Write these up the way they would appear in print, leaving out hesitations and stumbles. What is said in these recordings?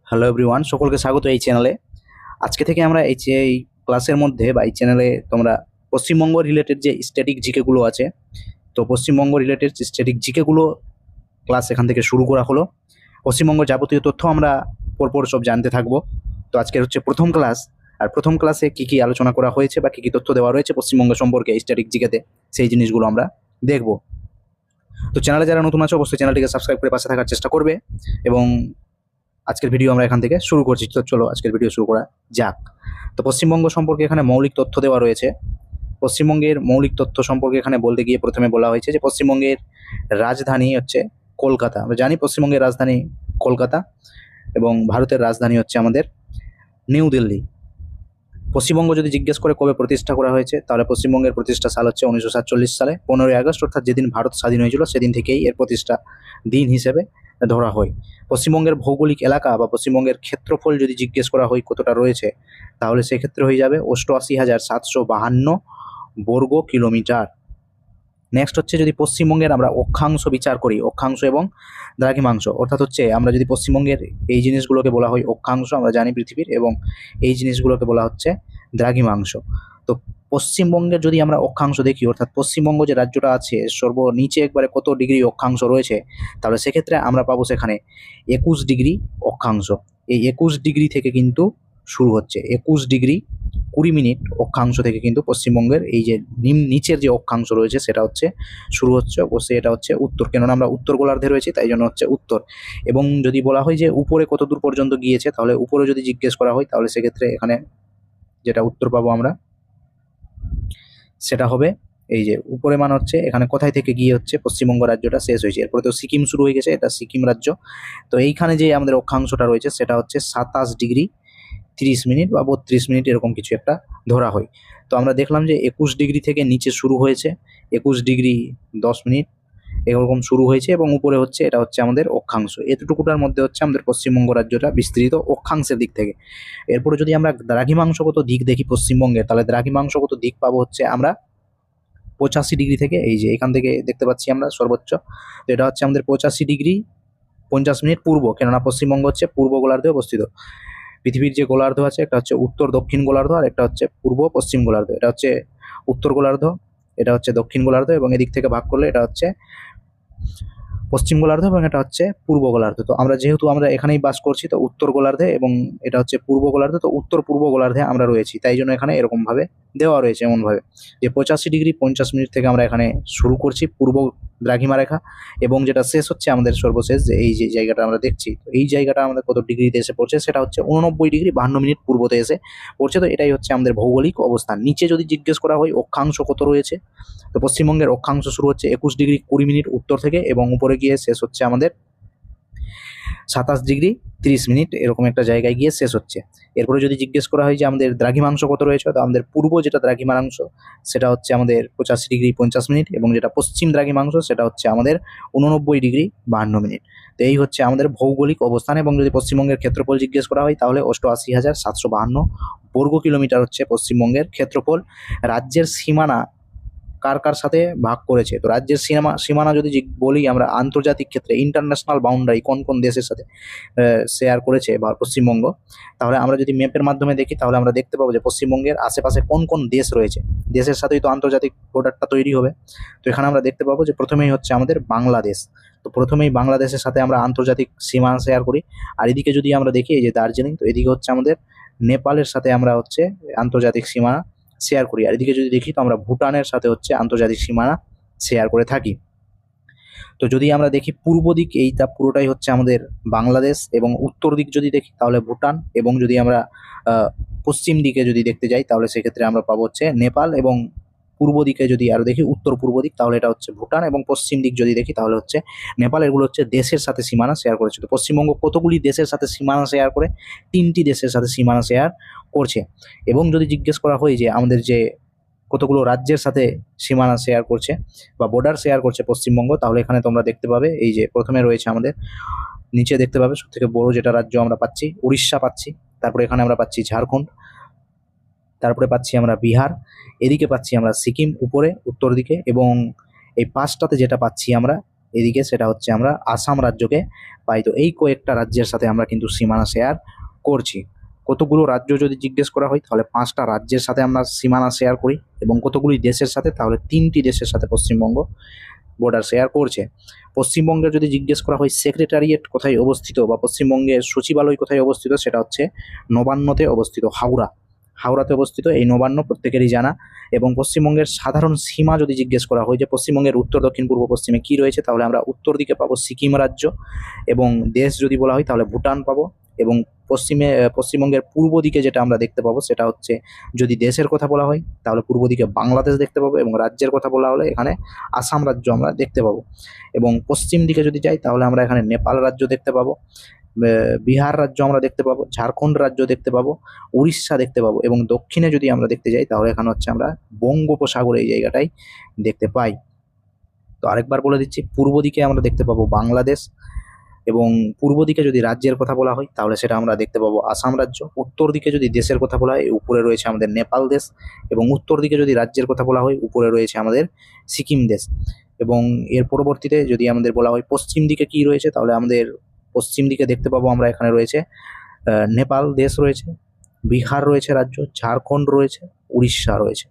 Hello everyone, সকলকে স্বাগত এই চ্যানেলে। আজকে থেকে আমরা এই ক্লাসের মধ্যে বা এই চ্যানেলে তোমরা পশ্চিমবঙ্গ রিলেটেড যে স্ট্যাটিক জিকেগুলো আছে, তো পশ্চিমবঙ্গ রিলেটেড স্ট্যাটিক জিকেগুলো ক্লাস এখান থেকে শুরু করা হলো। পশ্চিমবঙ্গ যাবতীয় তথ্য আমরা পরপর সব জানতে থাকবো। তো আজকের হচ্ছে প্রথম ক্লাস, আর প্রথম ক্লাসে কি কি আলোচনা করা হয়েছে বা কি কি তথ্য দেওয়া রয়েছে পশ্চিমবঙ্গ সম্পর্কে স্ট্যাটিক জিকেতে, সেই জিনিসগুলো আমরা দেখব। তো চ্যানেলে যারা নতুন আছে অবশ্যই চ্যানেলটিকে সাবস্ক্রাইব করে পাশে থাকার চেষ্টা করবে। এবং আজকের ভিডিও আমরা এখান থেকে শুরু করছি। তো চলো আজকের ভিডিও শুরু করা যাক। তো পশ্চিমবঙ্গ সম্পর্কে এখানে মৌলিক তথ্য দেওয়া রয়েছে। পশ্চিমবঙ্গের মৌলিক তথ্য সম্পর্কে এখানে বলতে গিয়ে প্রথমে বলা হয়েছে যে পশ্চিমবঙ্গের রাজধানী হচ্ছে কলকাতা। আমরা জানি পশ্চিমবঙ্গের রাজধানী কলকাতা এবং ভারতের রাজধানী হচ্ছে আমাদের নিউ দিল্লি। পশ্চিমবঙ্গ যদি জিজ্ঞেস করে কবে প্রতিষ্ঠা করা হয়েছে, তাহলে পশ্চিমবঙ্গের প্রতিষ্ঠা সাল হচ্ছে 1947 সালে 15ই আগস্ট, অর্থাৎ যেদিন ভারত স্বাধীন হয়েছিল সেদিন থেকেই এর প্রতিষ্ঠা দিন হিসেবে ধরা হয়। পশ্চিমবঙ্গের ভৌগোলিক এলাকা বা পশ্চিমবঙ্গের ক্ষেত্রফল যদি জিজ্ঞেস করা হয় কতটা রয়েছে, তাহলে সেক্ষেত্রে হয়ে যাবে 88,752 বর্গ কিলোমিটার। নেক্সট হচ্ছে যদি পশ্চিমবঙ্গের আমরা অক্ষাংশ বিচার করি, অক্ষাংশ এবং দ্রাঘিমাংশ, অর্থাৎ হচ্ছে আমরা যদি পশ্চিমবঙ্গের এই জিনিসগুলোকে বলা হয় অক্ষাংশ, আমরা জানি পৃথিবীর, এবং এই জিনিসগুলোকে বলা হচ্ছে দ্রাঘিমাংশ। তো পশ্চিমবঙ্গের যদি আমরা অক্ষাংশ দেখি, অর্থাৎ পশ্চিমবঙ্গ যে রাজ্যটা আছে সর্বনিচে একবারে কত ডিগ্রি অক্ষাংশ রয়েছে, তাহলে সেক্ষেত্রে আমরা পাবো সেখানে 21 ডিগ্রি অক্ষাংশ। এই 21 ডিগ্রি থেকে কিন্তু শুরু হচ্ছে, 21 ডিগ্রি 20 মিনিট অক্ষাংশ থেকে কিন্তু পশ্চিমবঙ্গের এই যে নিচের যে অক্ষাংশ রয়েছে সেটা হচ্ছে শুরু হচ্ছে। অবশ্যই এটা হচ্ছে উত্তর, কেননা আমরা উত্তর গোলার্ধে রয়েছি, তাই জন্য হচ্ছে উত্তর। এবং যদি বলা হয় যে উপরে কত দূর পর্যন্ত গিয়েছে, তাহলে উপরে যদি জিজ্ঞেস করা হয় তাহলে সেক্ষেত্রে এখানে যেটা উত্তর পাবো আমরা সেটা হবে এই যে উপরে মান হচ্ছে এখানে কোথায় থেকে গিয়ে হচ্ছে পশ্চিমবঙ্গ রাজ্যটা শেষ হয়েছে। এরপরে তো সিকিম শুরু হয়ে গেছে, এটা সিকিম রাজ্য। তো এইখানে যে আমাদের অক্ষাংশটা রয়েছে সেটা হচ্ছে 27 ডিগ্রি 30 মিনিট বা 32 মিনিট, এরকম কিছু একটা ধরা হয়। তো আমরা দেখলাম যে 21 ডিগ্রি থেকে নিচে শুরু হয়েছে, 21 ডিগ্রি 10 মিনিট এরকম শুরু হয়েছে, এবং উপরে হচ্ছে এটা হচ্ছে আমাদের অক্ষাংশ। এতটুকুটার মধ্যে হচ্ছে আমাদের পশ্চিমবঙ্গ রাজ্যটা বিস্তৃত অক্ষাংশের দিক থেকে। এরপরে যদি আমরা দ্রাঘিমাংশগত দিক দেখি পশ্চিমবঙ্গের, তাহলে দ্রাঘিমাংশগত দিক পাবো হচ্ছে আমরা 85 ডিগ্রি থেকে, এই যে এখান থেকে দেখতে পাচ্ছি আমরা সর্বোচ্চ। তো এটা হচ্ছে আমাদের 85 ডিগ্রি 50 মিনিট পূর্ব, কেননা পশ্চিমবঙ্গ হচ্ছে পূর্ব গোলার্ধে অবস্থিত। পৃথিবীর যে গোলার্ধ আছে একটা হচ্ছে উত্তর দক্ষিণ গোলার্ধ আর একটা হচ্ছে পূর্ব পশ্চিম গোলার্ধ। এটা হচ্ছে উত্তর গোলার্ধ, এটা হচ্ছে দক্ষিণ গোলার্ধ, এবং এদিক থেকে ভাগ করলে এটা হচ্ছে পশ্চিম গোলার্ধ, এবং এটা হচ্ছে পূর্ব গোলার্ধ। তো আমরা যেহেতু আমরা এখানেই বাস করছি, তো উত্তর গোলার্ধে, এবং এটা হচ্ছে পূর্ব গোলার্ধ, তো উত্তর পূর্ব গোলার্ধে আমরা রয়েছি, তাই জন্য এখানে এরকম ভাবে দেওয়া রয়েছে, এমন ভাবে যে 85 ডিগ্রি 50 মিনিট থেকে আমরা এখানে শুরু করছি পূর্ব দ্রাঘিমা রেখা, এবং যেটা শেষ হচ্ছে আমাদের সর্বশেষ যে এই যে জায়গাটা আমরা দেখছি, তো এই জায়গাটা আমাদের কত ডিগ্রিতে এসে পড়ছে, সেটা হচ্ছে 89 ডিগ্রি 52 মিনিট পূর্বতে এসে পড়ছে। তো এটাই হচ্ছে আমাদের ভৌগোলিক অবস্থান। নিচে যদি জিজ্ঞেস করা হয় অক্ষাংশ কত রয়েছে, তো পশ্চিমবঙ্গের অক্ষাংশ শুরু হচ্ছে 21 ডিগ্রি 20 মিনিট উত্তর থেকে, এবং উপরে গিয়ে শেষ হচ্ছে আমাদের 27 ডিগ্রি 30 মিনিট এরকম একটা জায়গায় গিয়ে শেষ হচ্ছে। এরপরে যদি জিজ্ঞেস করা হয় যে আমাদের দ্রাঘিমাংশ কত রয়েছে, তো আমাদের পূর্ব যেটা দ্রাঘিমাংশ সেটা হচ্ছে আমাদের 85 ডিগ্রি 50 মিনিট, এবং যেটা পশ্চিম দ্রাঘিমাংশ সেটা হচ্ছে আমাদের 89 ডিগ্রি 52 মিনিট। তো এই হচ্ছে আমাদের ভৌগোলিক অবস্থান। এবং যদি পশ্চিমবঙ্গের ক্ষেত্রফল জিজ্ঞেস করা হয়, তাহলে 88,752 বর্গ কিলোমিটার হচ্ছে পশ্চিমবঙ্গের ক্ষেত্রফল। রাজ্যের সীমানা কার কার সাথে ভাগ করেছে, তো রাজ্যের সীমানা যদি বলি আমরা আন্তর্জাতিক ক্ষেত্রে, ইন্টারন্যাশনাল বাউন্ডারি কোন কোন দেশের সাথে শেয়ার করেছে বা পশ্চিমবঙ্গ, তাহলে আমরা যদি ম্যাপের মাধ্যমে দেখি তাহলে আমরা দেখতে পাবো যে পশ্চিমবঙ্গের আশেপাশে কোন কোন দেশ রয়েছে, দেশের সাথেই তো আন্তর্জাতিক বর্ডারটা তৈরি হবে। তো এখানে আমরা দেখতে পাবো যে প্রথমেই হচ্ছে আমাদের বাংলাদেশ। তো প্রথমেই বাংলাদেশের সাথে আমরা আন্তর্জাতিক সীমানা শেয়ার করি। আর এদিকে যদি আমরা দেখি এই যে দার্জিলিং, তো এদিকে হচ্ছে আমাদের নেপালের সাথে আমরা হচ্ছে আন্তর্জাতিক সীমানা শেয়ার করি। আর এদিকে যদি দেখি তো আমরা ভুটানের সাথে হচ্ছে আন্তর্জাতিক সীমানা শেয়ার করে থাকি। তো যদি আমরা দেখি পূর্ব দিক, এইটা পুরোটাই হচ্ছে আমাদের বাংলাদেশ, এবং উত্তর দিক যদি দেখি তাহলে ভুটান, এবং যদি আমরা পশ্চিম দিকে যদি দেখতে যাই তাহলে সেক্ষেত্রে আমরা পাবো হচ্ছে নেপাল, এবং পূর্ব দিকে যদি আরো দেখি উত্তর পূর্ব দিক তাহলে এটা হচ্ছে ভুটান, এবং পশ্চিম দিক যদি দেখি তাহলে হচ্ছে নেপাল। এগুলো হচ্ছে দেশের সাথে সীমানা শেয়ার করেছে। তো পশ্চিমবঙ্গ কতগুলি দেশের সাথে সীমানা শেয়ার করে? 3টি দেশের সাথে সীমানা শেয়ার করছে। এবং যদি জিজ্ঞেস করা হয় যে আমাদের যে কতগুলো রাজ্যের সাথে সীমানা শেয়ার করছে বা বর্ডার শেয়ার করছে পশ্চিমবঙ্গ, তাহলে এখানে তোমরা দেখতে পাবে এই যে প্রথমে রয়েছে আমাদের নিচে দেখতে পাবে সব থেকে বড় যেটা রাজ্য আমরা পাচ্ছি উড়িষ্যা পাচ্ছি, তারপরে এখানে আমরা পাচ্ছি ঝাড়খণ্ড, তারপরে পাচ্ছি আমরা বিহার, এদিকে পাচ্ছি আমরা সিকিম উপরে উত্তর দিকে, এবং এই পাঁচটাতে যেটা পাচ্ছি আমরা এদিকে সেটা হচ্ছে আমরা আসাম রাজ্যকে পাই। তো এই কয়েকটা রাজ্যের সাথে আমরা কিন্তু সীমানা শেয়ার করছি। কতগুলো রাজ্য যদি জিজ্ঞেস করা হয় তাহলে 5টা রাজ্যের সাথে আমরা সীমানা শেয়ার করি, এবং কতগুলি দেশের সাথে, তাহলে 3টি দেশের সাথে পশ্চিমবঙ্গ বর্ডার শেয়ার করছে। পশ্চিমবঙ্গের যদি জিজ্ঞেস করা হয় সেক্রেটারিয়েট কোথায় অবস্থিত বা পশ্চিমবঙ্গের সচিবালয় কোথায় অবস্থিত, সেটা হচ্ছে নবান্নতে অবস্থিত, হাওড়াতে অবস্থিত। এই নবান্ন প্রত্যেকেরই জানা। এবং পশ্চিমবঙ্গের সাধারণ সীমা যদি জিজ্ঞেস করা হয় যে পশ্চিমবঙ্গের উত্তর, দক্ষিণ, পূর্ব, পশ্চিমে কি রয়েছে, তাহলে আমরা উত্তর দিকে পাবো সিকিম রাজ্য, এবং দেশ যদি বলা হয় তাহলে ভুটান পাবো। এবং পশ্চিমবঙ্গের পূর্ব দিকে যেটা আমরা দেখতে পাবো সেটা হচ্ছে, যদি দেশের কথা বলা হয় তাহলে পূর্ব দিকে বাংলাদেশ দেখতে পাবো, এবং রাজ্যের কথা বলা হলে এখানে আসাম রাজ্য আমরা দেখতে পাবো। এবং পশ্চিম দিকে যদি যাই তাহলে আমরা এখানে নেপাল রাজ্য দেখতে পাবো, বিহার রাজ্য আমরা দেখতে পাবো, ঝাড়খণ্ড রাজ্য দেখতে পাবো, উড়িষ্যা দেখতে পাবো। এবং দক্ষিণে যদি আমরা দেখতে যাই তাহলে এখানে হচ্ছে আমরা বঙ্গোপসাগর এই জায়গাটাই দেখতে পাই। তো আরেকবার বলে দিচ্ছি, পূর্ব দিকে আমরা দেখতে পাবো বাংলাদেশ, এবং পূর্ব দিকে যদি রাজ্যের কথা বলা হয় তাহলে সেটা আমরা দেখতে পাবো আসাম রাজ্য। উত্তর দিকে যদি দেশের কথা বলা হয় উপরে রয়েছে আমাদের নেপাল দেশ, এবং উত্তর দিকে যদি রাজ্যের কথা বলা হয় উপরে রয়েছে আমাদের সিকিম দেশ। এবং এর পরবর্তীতে যদি আমাদের বলা হয় পশ্চিম দিকে কি রয়েছে, তাহলে আমাদের পশ্চিম দিকে দেখতে পাবো আমরা এখানে রয়েছে নেপাল দেশ রয়েছে, বিহার রয়েছে রাজ্য, ঝাড়খণ্ড রয়েছে, উড়িষ্যা রয়েছে,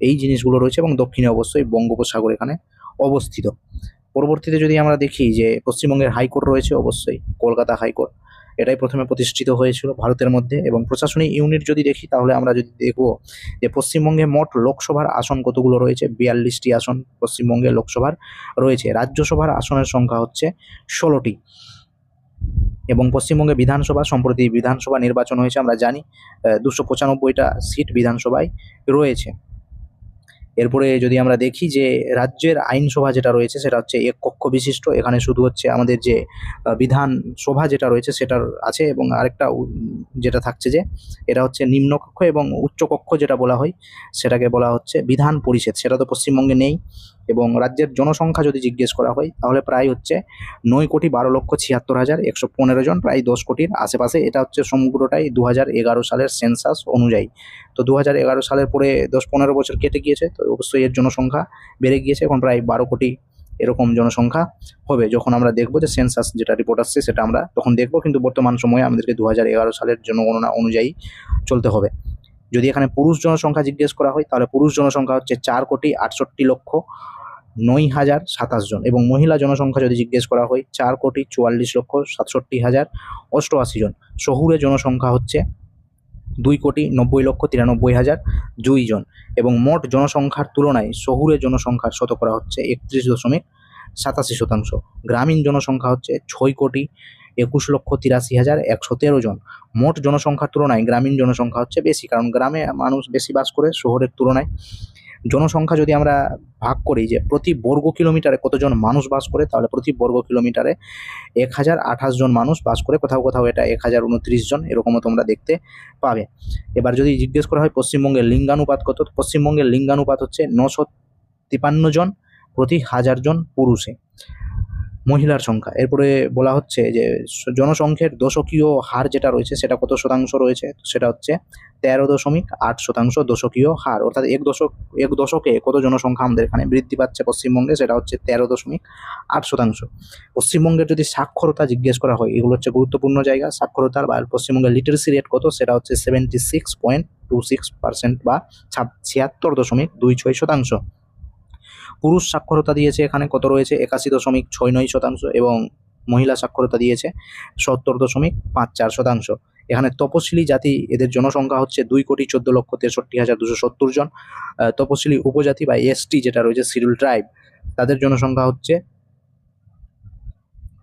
এই জিনিসগুলো রয়েছে। এবং দক্ষিণে অবশ্যই বঙ্গোপসাগর এখানে অবস্থিত। পরবর্তীতে যদি আমরা দেখি যে পশ্চিমবঙ্গের হাইকোর্ট রয়েছে, অবশ্যই কলকাতা হাইকোর্ট, এটাই প্রথমে প্রতিষ্ঠিত হয়েছিল ভারতের মধ্যে। এবং প্রশাসনিক ইউনিট যদি দেখি তাহলে আমরা যদি দেখব যে পশ্চিমবঙ্গে মোট লোকসভার আসন কতগুলো রয়েছে, 42টি আসন পশ্চিমবঙ্গে লোকসভার রয়েছে। রাজ্যসভার আসনের সংখ্যা হচ্ছে 16টি। এবং পশ্চিমবঙ্গে বিধানসভা, সম্প্রতি বিধানসভা নির্বাচন হয়েছে আমরা জানি, 295টা সিট বিধানসভায় রয়েছে। এরপরে যদি আমরা দেখি যে রাজ্যের আইনসভা যেটা রয়েছে সেটা হচ্ছে এক কক্ষ বিশিষ্ট। এখানে শুধু হচ্ছে আমাদের যে বিধানসভা যেটা রয়েছে সেটার আছে, এবং আরেকটা যেটা থাকছে যে এটা হচ্ছে নিম্নকক্ষ এবং উচ্চকক্ষ যেটা বলা হয় সেটাকে বলা হচ্ছে বিধান পরিষদ, সেটা তো পশ্চিমবঙ্গে নেই। এবং রাজ্যের জনসংখ্যা যদি জিজ্ঞেস করা হয় তাহলে প্রায় হচ্ছে 9,12,76,115 জন, প্রায় 10 কোটির আশেপাশে। এটা হচ্ছে সমগ্রটাই 2011 সালের সেন্সাস অনুযায়ী। তো 2011 সালের পরে 10-15 বছর কেটে গিয়েছে, তো অবশ্যই এর জনসংখ্যা বেড়ে গিয়েছে, এখন প্রায় 12 কোটি এরকম জনসংখ্যা হবে যখন আমরা দেখবো যে সেন্সাস যেটা রিপোর্ট আসছে সেটা আমরা তখন দেখবো। কিন্তু বর্তমান সময়ে আমাদেরকে 2011 সালের জনগণনা অনুযায়ী চলতে হবে। যদি এখানে পুরুষ জনসংখ্যা জিজ্ঞেস করা হয় তাহলে পুরুষ জনসংখ্যা হচ্ছে 4,68,09,027 জন, এবং মহিলা জনসংখ্যা যদি জিজ্ঞেস করা হয় 4,44,67,088 জন। শহুরে জনসংখ্যা হচ্ছে 2,90,93,002 জন। এবং মোট জনসংখ্যার তুলনায় শহুরে জনসংখ্যার শতকরা হচ্ছে 31.87%। গ্রামীণ জনসংখ্যা হচ্ছে 6,21,83,113 জন। মোট জনসংখ্যার তুলনায় গ্রামীণ জনসংখ্যা হচ্ছে বেশি, কারণ গ্রামে মানুষ বেশি বাস করে শহরের তুলনায়। জনসংখ্যা যদি আমরা ভাগ করি যে প্রতি বর্গ কিলোমিটারে কতজন মানুষ বাস করে, তাহলে প্রতি বর্গ কিলোমিটারে 1,028 জন মানুষ বাস করে। কোথাও কোথাও এটা 1,029 জন, এরকমও তোমরা দেখতে পাবে। এবার যদি জিজ্ঞেস করা হয় পশ্চিমবঙ্গের লিঙ্গানুপাত কত, পশ্চিমবঙ্গের লিঙ্গানুপাত হচ্ছে 953 জন প্রতি 1000 জন পুরুষে। মহিলার সংখ্যা এরপরে বলা হচ্ছে যে জনসংখ্যার দশকীয় হার যেটা রয়েছে সেটা কত শতাংশ রয়েছে, সেটা হচ্ছে 13.8% দশকীয় হার। অর্থাৎ এক দশকে কত জনসংখ্যা আমাদের এখানে বৃদ্ধি পাচ্ছে পশ্চিমবঙ্গে, সেটা হচ্ছে 13.8%। পশ্চিমবঙ্গের যদি সাক্ষরতা জিজ্ঞেস করা হয়, এগুলো হচ্ছে গুরুত্বপূর্ণ জায়গা সাক্ষরতার, বা পশ্চিমবঙ্গের লিটারেসি রেট কত, সেটা হচ্ছে 76.26% বা 76.26%। পুরুষ সাক্ষরতা দিয়েছে এখানে কত রয়েছে, 81.69%, এবং মহিলা সাক্ষরতা দিয়েছে 70.54%। এখানে তপশিলি জাতি, এদের জনসংখ্যা হচ্ছে 2,14,63,270 জন। তপশিলি উপজাতি বা এসটি যেটা রয়েছে, শিডিউল ট্রাইব, তাদের জনসংখ্যা হচ্ছে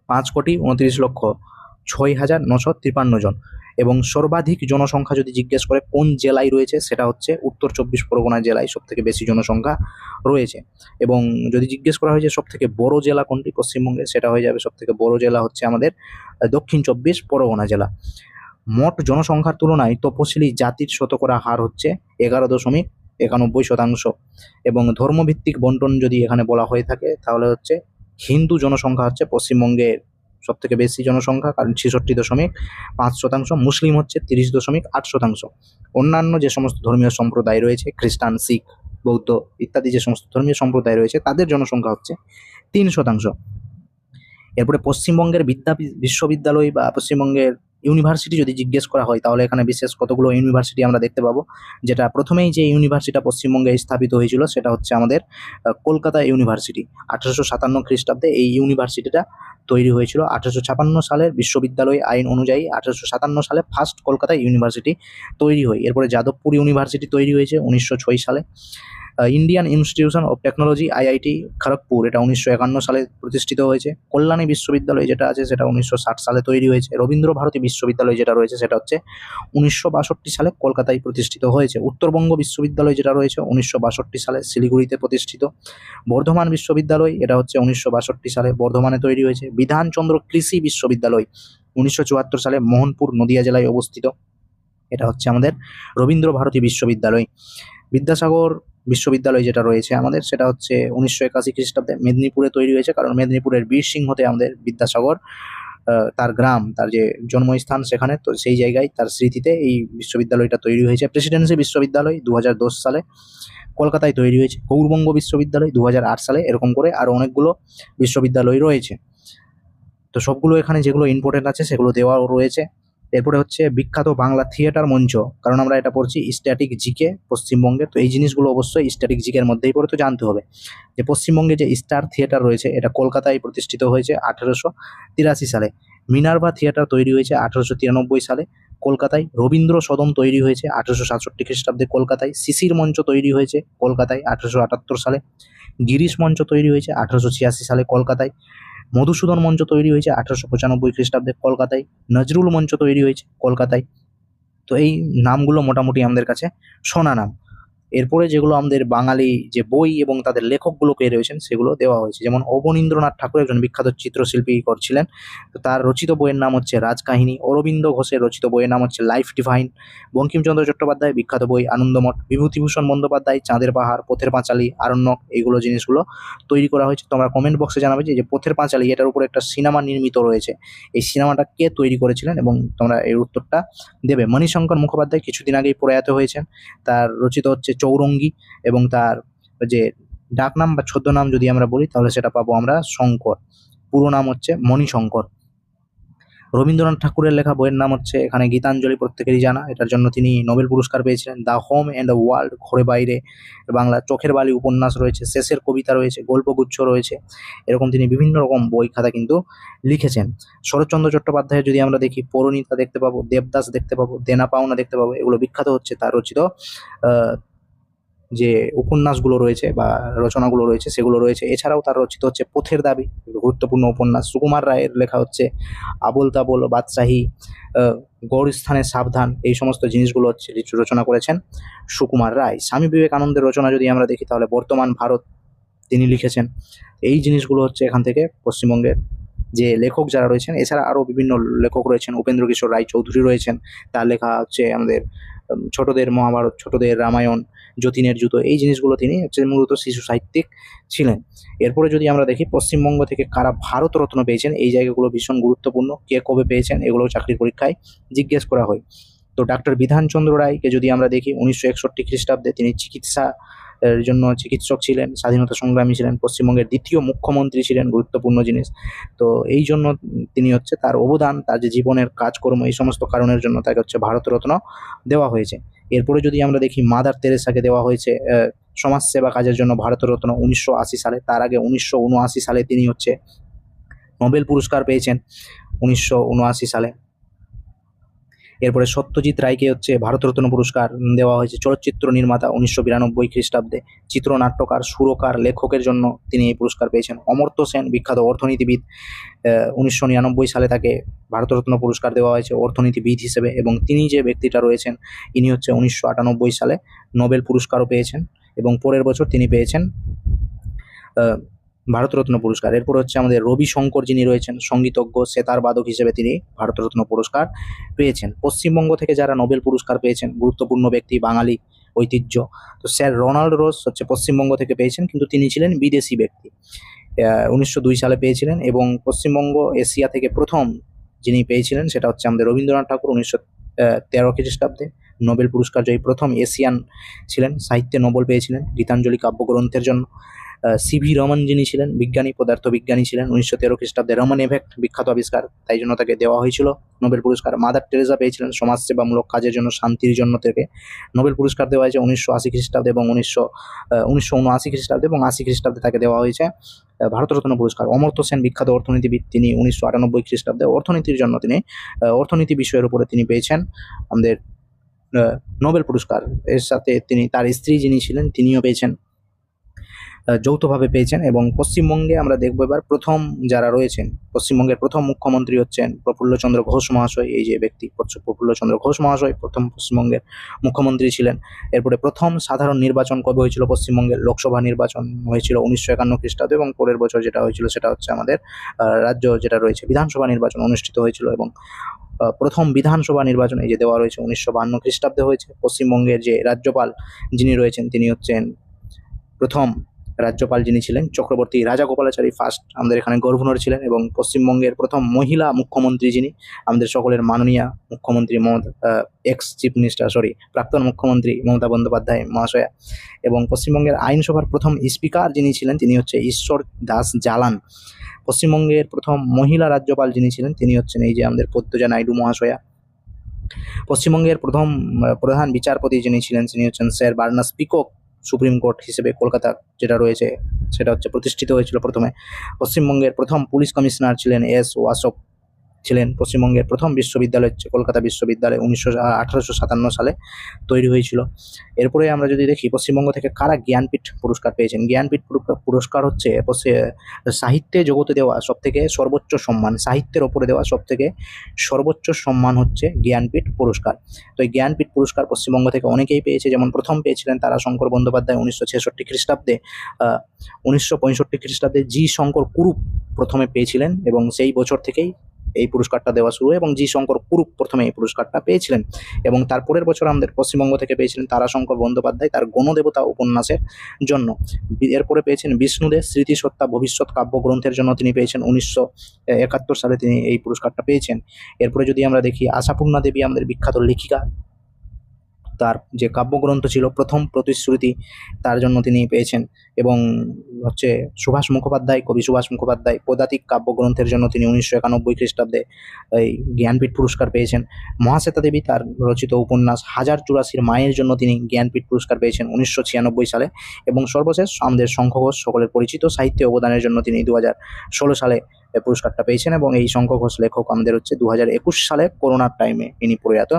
5,29,06,953 জন। এবং সর্বাধিক জনসংখ্যা যদি জিজ্ঞেস করে কোন জেলায় রয়েছে, সেটা হচ্ছে উত্তর 24 পরগনা জেলায় সবথেকে বেশি জনসংখ্যা রয়েছে। এবং যদি জিজ্ঞেস করা হয় যে সবথেকে বড় জেলা কোনটি পশ্চিমবঙ্গে, সেটা হয়ে যাবে সবথেকে বড় জেলা হচ্ছে আমাদের দক্ষিণ 24 পরগনা জেলা। মোট জনসংখ্যার তুলনায় তপশিলি জাতির শতকরা হার হচ্ছে 11.91%। এবং ধর্মভিত্তিক বন্টন যদি এখানে বলা হয়ে থাকে তাহলে হচ্ছে হিন্দু জনসংখ্যা হচ্ছে পশ্চিমবঙ্গের সবথেকে বেশি জনসংখ্যা, কারণ 66.5%। মুসলিম হচ্ছে 30.8%। অন্যান্য যে সমস্ত ধর্মীয় সম্প্রদায় রয়েছে, খ্রিস্টান, শিখ, বৌদ্ধ ইত্যাদি যে সমস্ত ধর্মীয় সম্প্রদায় রয়েছে, তাদের জনসংখ্যা হচ্ছে 3%। এরপরে পশ্চিমবঙ্গের বিশ্ববিদ্যালয় বা পশ্চিমবঙ্গের ইউনিভার্সিটি যদি জিজ্ঞেস করা হয়, তাহলে এখানে বিশেষ কতগুলো ইউনিভার্সিটি আমরা দেখতে পাবো। যেটা প্রথমেই যে ইউনিভার্সিটিটা পশ্চিমবঙ্গে স্থাপিত হয়েছিল সেটা হচ্ছে আমাদের কলকাতা ইউনিভার্সিটি। 1857 খ্রিস্টাব্দে এই ইউনিভার্সিটিটা তৈরি হয়েছিল। 1856 সালের বিশ্ববিদ্যালয় আইন অনুযায়ী 1857 সালে ফার্স্ট কলকাতা ইউনিভার্সিটি তৈরি হয়। এরপরে যাদবপুর ইউনিভার্সিটি তৈরি হয়েছে 1906 সালে। Indian institution of technology IIT Kharagpur, এটা 1951 সালে প্রতিষ্ঠিত হয়েছে। কল্যাণী বিশ্ববিদ্যালয় যেটা আছে সেটা 1960 সালে তৈরি হয়েছে। রবীন্দ্র ভারতী বিশ্ববিদ্যালয় যেটা রয়েছে সেটা হচ্ছে 1962 সালে কলকাতায় প্রতিষ্ঠিত হয়েছে। উত্তরবঙ্গ বিশ্ববিদ্যালয় যেটা রয়েছে 1962 সালে শিলিগুড়িতে প্রতিষ্ঠিত। বর্ধমান বিশ্ববিদ্যালয় এটা হচ্ছে 1962 সালে বর্ধমানে তৈরি হয়েছে। বিধানচন্দ্র কৃষি বিশ্ববিদ্যালয় 1974 সালে মোহনপুর নদিয়া জেলায় অবস্থিত, এটা হচ্ছে আমাদের রবীন্দ্র ভারতী বিশ্ববিদ্যালয়। বিদ্যাসাগর বিশ্ববিদ্যালয় যেটা রয়েছে আমাদের সেটা হচ্ছে 1981 খ্রিস্টাব্দে মেদিনীপুরে তৈরি হয়েছে, কারণ মেদিনীপুরের বীরসিংহতে আমাদের বিদ্যাসাগর তার গ্রাম, তার যে জন্মস্থান সেখানে, তো সেই জায়গায় তার স্মৃতিতে এই বিশ্ববিদ্যালয়টা তৈরি হয়েছে। প্রেসিডেন্সি বিশ্ববিদ্যালয় 2010 সালে কলকাতায় তৈরি হয়েছে। গৌরবঙ্গ বিশ্ববিদ্যালয় 2008 সালে, এরকম করে আরও অনেকগুলো বিশ্ববিদ্যালয় রয়েছে। তো সবগুলো এখানে যেগুলো ইম্পর্টেন্ট আছে সেগুলো দেওয়াও রয়েছে। এরপরে হচ্ছে বিখ্যাত বাংলা থিয়েটার মঞ্চ, কারণ আমরা এটা পড়ছি স্ট্যাটিক জিকে পশ্চিমবঙ্গে, তো এই জিনিসগুলো অবশ্যই স্ট্যাটিক জিকের মধ্যেই পড়ে, তো জানতে হবে যে পশ্চিমবঙ্গে যে স্টার থিয়েটার রয়েছে এটা কলকাতায় প্রতিষ্ঠিত হয়েছে 1883 সালে। মিনার্ভা থিয়েটার তৈরি হয়েছে 1893 সালে কলকাতায়। রবীন্দ্র সদন তৈরি হয়েছে 1867 খ্রিস্টাব্দে কলকাতায়। শিশির মঞ্চ তৈরি হয়েছে কলকাতায় 1878 সালে। গিরিশ মঞ্চ তৈরি হয়েছে 1886 সালে কলকাতায়। মধুসূদন মঞ্চ তৈরি হয়েছে 1895 খ্রিস্টাব্দে কলকাতায়। নজরুল মঞ্চ তৈরি হয়েছে কলকাতায়। তো এই নামগুলো মোটামুটি আমাদের কাছে শোনা নাম। এরপরে যেগুলো আমাদের বাঙালি যে বই এবং তাদের লেখকগুলো কে রয়েছেন সেগুলো দেওয়া হয়েছে, যেমন অবনীন্দ্রনাথ ঠাকুর একজন বিখ্যাত চিত্রশিল্পী ছিলেন, তো তার রচিত বইয়ের নাম হচ্ছে রাজকাহিনী। অরবিন্দ ঘোষের রচিত বইয়ের নাম হচ্ছে লাইফ ডিভাইন। বঙ্কিমচন্দ্র চট্টোপাধ্যায় বিখ্যাত বই আনন্দমঠ। বিভূতিভূষণ বন্দ্যোপাধ্যায় চাঁদের পাহাড়, পথের পাঁচালী, আরণ্যক, এইগুলো জিনিসগুলো তৈরি করা হয়েছে। তোমরা কমেন্ট বক্সে জানাবে যে পথের পাঁচালী এটার উপর একটা সিনেমা নির্মিত রয়েছে, এই সিনেমাটা কে তৈরি করেছিলেন, এবং তোমরা এর উত্তরটা দেবে। মণিশঙ্কর মুখোপাধ্যায় কিছুদিন আগেই প্রয়াত হয়েছেন, তার রচিত হচ্ছে চৌরঙ্গী, এবং তার যে ডাকনাম বা ছদ্মনাম যদি আমরা বলি তাহলে সেটা পাবো আমরা শঙ্কর, পুরো নাম হচ্ছে মণিশঙ্কর। রবীন্দ্রনাথ ঠাকুরের লেখা বইয়ের নাম হচ্ছে এখানে গীতাঞ্জলি, প্রত্যেকেরই জানা, এটার জন্য তিনি নোবেল পুরস্কার পেয়েছিলেন। The home and the world, ঘরে বাইরে, বাংলা চোখের বালি উপন্যাস রয়েছে, শেষের কবিতা রয়েছে, গল্পগুচ্ছ রয়েছে, এরকম তিনি বিভিন্ন রকম বই খাতা কিন্তু লিখেছেন। শরৎচন্দ্র চট্টোপাধ্যায়ের যদি আমরা দেখি পরিণীতা দেখতে পাবো, দেবদাস দেখতে পাবো, দেনা পাওনা দেখতে পাবো, এগুলো বিখ্যাত হচ্ছে তার রচিত যে উপন্যাসগুলো রয়েছে বা রচনাগুলো রয়েছে সেগুলো রয়েছে। এছাড়াও তার রচিত হচ্ছে পথের দাবি, গুরুত্বপূর্ণ উপন্যাস। সুকুমার রায়ের লেখা হচ্ছে আবোল তাবোল, বাদশাহী, গৌর স্থানে সাবধান, এই সমস্ত জিনিসগুলো হচ্ছে রচনা করেছেন সুকুমার রায়। স্বামী বিবেকানন্দের রচনা যদি আমরা দেখি তাহলে বর্তমান ভারত তিনি লিখেছেন। এই জিনিসগুলো হচ্ছে এখান থেকে পশ্চিমবঙ্গের যে লেখক যারা রয়েছেন। এছাড়া আরও বিভিন্ন লেখক রয়েছেন, উপেন্দ্র কিশোর রায় চৌধুরী রয়েছেন, তার লেখা হচ্ছে আমাদের ছোটদের মহাভারত, ছোটদের রামায়ণ, যতীনের জুতো, এই জিনিসগুলো তিনি হচ্ছে মূলত শিশু সাহিত্যিক ছিলেন। এরপরে যদি আমরা দেখি পশ্চিমবঙ্গ থেকে কারা ভারতরত্ন পেয়েছেন, এই জায়গাগুলো ভীষণ গুরুত্বপূর্ণ, কে কবে পেয়েছেন এগুলো চাকরির পরীক্ষায় জিজ্ঞেস করা হয়। তো ডাক্তার বিধানচন্দ্র রায়কে যদি আমরা দেখি 1961 খ্রিস্টাব্দে তিনি চিকিৎসা এর জন্য চিকিৎসক ছিলেন, স্বাধীনতা সংগ্রামী ছিলেন, পশ্চিমবঙ্গের দ্বিতীয় মুখ্যমন্ত্রী ছিলেন, গুরুত্বপূর্ণ জিনিস। তো এই জন্য তিনি হচ্ছে তার অবদান, তার যে জীবনের কাজকর্ম, এই সমস্ত কারণের জন্য তাকে হচ্ছে ভারতরত্ন দেওয়া হয়েছে। এরপরে যদি আমরা দেখি মাদার তেরেসাকে দেওয়া হয়েছে সমাজসেবা কাজের জন্য ভারতরত্ন 1980 সালে। তার আগে 1979 সালে তিনি হচ্ছে নোবেল পুরস্কার পেয়েছেন 1979 সালে। এরপরে সত্যজিৎ রায়কে হচ্ছে ভারতরত্ন পুরস্কার দেওয়া হয়েছে, চলচ্চিত্র নির্মাতা 1992 খ্রিস্টাব্দে। চিত্রনাট্যকার, সুরকার, লেখকের জন্য তিনি এই পুরস্কার পেয়েছেন। অমর্ত্য সেন বিখ্যাত অর্থনীতিবিদ, 1999 সালে তাকে ভারতরত্ন পুরস্কার দেওয়া হয়েছে অর্থনীতিবিদ হিসেবে, এবং তিনি যে ব্যক্তিটা রয়েছেন ইনি হচ্ছে 1998 সালে নোবেল পুরস্কারও পেয়েছেন, এবং পরের বছর তিনি পেয়েছেন ভারতরত্ন পুরস্কার। এরপর হচ্ছে আমাদের রবি শঙ্কর, যিনি রয়েছেন সঙ্গীতজ্ঞ, সেতার বাদক হিসেবে তিনি ভারতরত্ন পুরস্কার পেয়েছেন। পশ্চিমবঙ্গ থেকে যারা নোবেল পুরস্কার পেয়েছেন গুরুত্বপূর্ণ ব্যক্তি, বাঙালি ঐতিহ্য, তো স্যার রোনাল্ড রোজ হচ্ছে পশ্চিমবঙ্গ থেকে পেয়েছেন, কিন্তু তিনি ছিলেন বিদেশি ব্যক্তি। 1902 সালে পেয়েছিলেন, এবং পশ্চিমবঙ্গ এশিয়া থেকে প্রথম যিনি পেয়েছিলেন সেটা হচ্ছে আমাদের রবীন্দ্রনাথ ঠাকুর, 1913 খ্রিস্টাব্দে নোবেল পুরস্কার জয়ী প্রথম এশিয়ান ছিলেন, সাহিত্যে নোবেল পেয়েছিলেন গীতাঞ্জলি কাব্যগ্রন্থের জন্য। সিভি রমন যিনি ছিলেন বিজ্ঞানী, পদার্থবিজ্ঞানী ছিলেন, 1913 খ্রিস্টাব্দে রমন এফেক্ট বিখ্যাত আবিষ্কার, তাই জন্য তাকে দেওয়া হয়েছিল নোবেল পুরস্কার। মাদার টেরেসা পেয়েছিলেন সমাজসেবামূলক কাজের জন্য, শান্তির জন্য থেকে নোবেল পুরস্কার দেওয়া হয়েছে 1980 খ্রিস্টাব্দে এবং 1979 খ্রিস্টাব্দে এবং 80 খ্রিস্টাব্দে তাকে দেওয়া হয়েছে ভারতরত্ন পুরস্কার। অমর্ত্য সেন বিখ্যাত অর্থনীতিবিদ, তিনি 1998 খ্রিস্টাব্দে অর্থনীতির জন্য তিনি অর্থনীতি বিষয়ের উপরে তিনি পেয়েছেন আমাদের নোবেল পুরস্কার। এর সাথে তিনি তার স্ত্রী যিনি ছিলেন তিনিও পেয়েছেন, যৌথভাবে পেয়েছেন। এবং পশ্চিমবঙ্গে আমরা দেখবো এবার প্রথম যারা রয়েছেন, পশ্চিমবঙ্গের প্রথম মুখ্যমন্ত্রী হচ্ছেন প্রফুল্লচন্দ্র ঘোষ মহাশয়। এই যে ব্যক্তি প্রফুল্লচন্দ্র ঘোষ মহাশয় প্রথম পশ্চিমবঙ্গের মুখ্যমন্ত্রী ছিলেন। এরপরে প্রথম সাধারণ নির্বাচন কবে হয়েছিল পশ্চিমবঙ্গের? লোকসভা নির্বাচন হয়েছিল 1951 খ্রিস্টাব্দে, এবং পরের বছর যেটা হয়েছিল সেটা হচ্ছে আমাদের রাজ্য যেটা রয়েছে বিধানসভা নির্বাচন অনুষ্ঠিত হয়েছিল। এবং প্রথম বিধানসভা নির্বাচন এই যে দেওয়া রয়েছে 1952 খ্রিস্টাব্দে হয়েছে। পশ্চিমবঙ্গের যে রাজ্যপাল যিনি রয়েছেন তিনি হচ্ছেন প্রথম রাজ্যপাল যিনি ছিলেন চক্রবর্তী রাজাগোপালাচারী ফার্স্ট, আমাদের এখানে গভর্নর ছিলেন। এবং পশ্চিমবঙ্গের প্রথম মহিলা মুখ্যমন্ত্রী যিনি আমাদের সকলের মাননীয়া মুখ্যমন্ত্রী এক্স চিফ মিনিস্টার প্রাক্তন মুখ্যমন্ত্রী মমতা বন্দ্যোপাধ্যায় মহাশয়া। এবং পশ্চিমবঙ্গের আইনসভার প্রথম স্পিকার যিনি ছিলেন তিনি হচ্ছে ঈশ্বর দাস জালান। পশ্চিমবঙ্গের প্রথম মহিলা রাজ্যপাল যিনি ছিলেন তিনি হচ্ছেন এই যে আমাদের পদ্মজা নাইডু মহাশয়া। পশ্চিমবঙ্গের প্রথম প্রধান বিচারপতি যিনি ছিলেন তিনি হচ্ছেন স্যার বার্নাস পিকক, সুপ্রিম কোর্ট হিসেবে কলকাতা যেটা রয়েছে সেটা হচ্ছে প্রতিষ্ঠিত হয়েছিল প্রথমে। পশ্চিমবঙ্গের প্রথম পুলিশ কমিশনার ছিলেন এস ওয়াসফ ছিলেন। পশ্চিমবঙ্গের প্রথম বিশ্ববিদ্যালয় হচ্ছে কলকাতা বিশ্ববিদ্যালয় 1857 সালে তৈরি হয়েছিল। এরপরে আমরা যদি দেখি পশ্চিমবঙ্গ থেকে কারা জ্ঞানপীঠ পুরস্কার পেয়েছেন। জ্ঞানপীঠ পুরস্কার হচ্ছে সাহিত্যে জগতে দেওয়া সবথেকে সর্বোচ্চ সম্মান, সাহিত্যের ওপরে দেওয়া সবথেকে সর্বোচ্চ সম্মান হচ্ছে জ্ঞানপীঠ পুরস্কার। তো এই জ্ঞানপীঠ পুরস্কার পশ্চিমবঙ্গ থেকে অনেকেই পেয়েছে, যেমন প্রথম পেয়েছিলেন তারাশঙ্কর বন্দ্যোপাধ্যায় 1966 খ্রিস্টাব্দে। 1965 খ্রিস্টাব্দে জি শঙ্কর কুরুপ প্রথমে পেয়েছিলেন এবং সেই বছর থেকেই এই পুরস্কারটা দেওয়া শুরু, এবং জি শঙ্কর কুরুপ প্রথমে এই পুরস্কারটা পেয়েছিলেন। এবং তারপরের বছর আমাদের পশ্চিমবঙ্গ থেকে পেয়েছিলেন তারাশঙ্কর বন্দ্যোপাধ্যায় তার গণদেবতা উপন্যাসের জন্য। এরপরে পেয়েছেন বিষ্ণুদের স্মৃতিসত্তা ভবিষ্যৎ কাব্যগ্রন্থের জন্য তিনি পেয়েছেন 1971 সালে তিনি এই পুরস্কারটা পেয়েছেন। এরপরে যদি আমরা দেখি আশাপূর্ণা দেবী আমাদের বিখ্যাত লেখিকা, তার যে কাব্যগ্রন্থ ছিল প্রথম প্রতিশ্রুতি, তার জন্য তিনি পেয়েছেন। এবং হচ্ছে সুভাষ মুখোপাধ্যায়, কবি সুভাষ মুখোপাধ্যায় পদাতিক কাব্যগ্রন্থের জন্য তিনি 1991 খ্রিস্টাব্দে এই জ্ঞানপীঠ পুরস্কার পেয়েছেন। মহাশ্বেতা দেবী তার রচিত উপন্যাস 1084 মায়ের জন্য তিনি জ্ঞানপীঠ পুরস্কার পেয়েছেন 1996 সালে। এবং সর্বশেষ আমাদের শঙ্খ ঘোষ, সকলের পরিচিত, সাহিত্যে অবদানের জন্য তিনি 2016 সালে পুরস্কারটা পেয়েছেন। এবং এই শঙ্খ ঘোষ লেখক আমাদের হচ্ছে 2021 সালে করোনার টাইমে ইনি প্রয়াত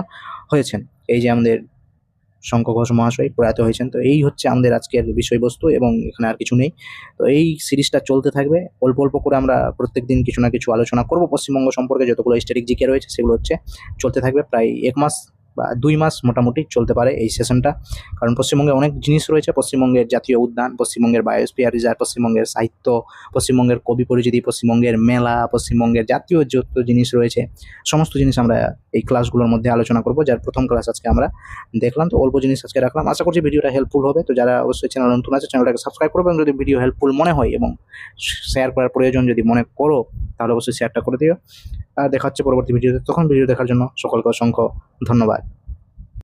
হয়েছেন। এই যে আমাদের শঙ্খ ঘোষ মহাশয় প্রয়াত হয়েছেন। তো এই হচ্ছে আমাদের আজকের বিষয়বস্তু, এবং এখানে আর কিছু নেই। তো এই সিরিজটা চলতে থাকবে, অল্প অল্প করে আমরা প্রত্যেক দিন কিছু না কিছু আলোচনা করব পশ্চিমবঙ্গ সম্পর্কে। যতগুলো স্ট্যাটিক জিকে রয়েছে সেগুলো হচ্ছে চলতে থাকবে প্রায় 1 মাস বা 2 মাস মোটামুটি চলতে পারে এই সেশনটা। কারণ পশ্চিমবঙ্গে অনেক জিনিস রয়েছে, পশ্চিমবঙ্গের জাতীয় উদ্যান, পশ্চিমবঙ্গের বায়োস্ফিয়ার রিজার্ভ, পশ্চিমবঙ্গের সাহিত্য, পশ্চিমবঙ্গের কবি পরিচিতি, পশ্চিমবঙ্গের মেলা, পশ্চিমবঙ্গের জাতীয় যত জিনিস রয়েছে সমস্ত জিনিস আমরা এই ক্লাসগুলোর মধ্যে আলোচনা করব, যার প্রথম ক্লাস আজকে আমরা দেখলাম। তো অল্প জিনিস আজকে রাখলাম, আশা করছি ভিডিওটা হেল্পফুল হবে। তো যারা অবশ্যই চ্যানেল নতুন আছে চ্যানেলটাকে সাবস্ক্রাইব করবেন যদি ভিডিও হেল্পফুল মনে হয়, এবং শেয়ার করার প্রয়োজন যদি মনে করো তাহলে অবশ্যই শেয়ারটা করে দিও। আর দেখা হচ্ছে পরবর্তী ভিডিওতে, তখন ভিডিও দেখার জন্য সকলকে অসংখ্য ধন্যবাদ।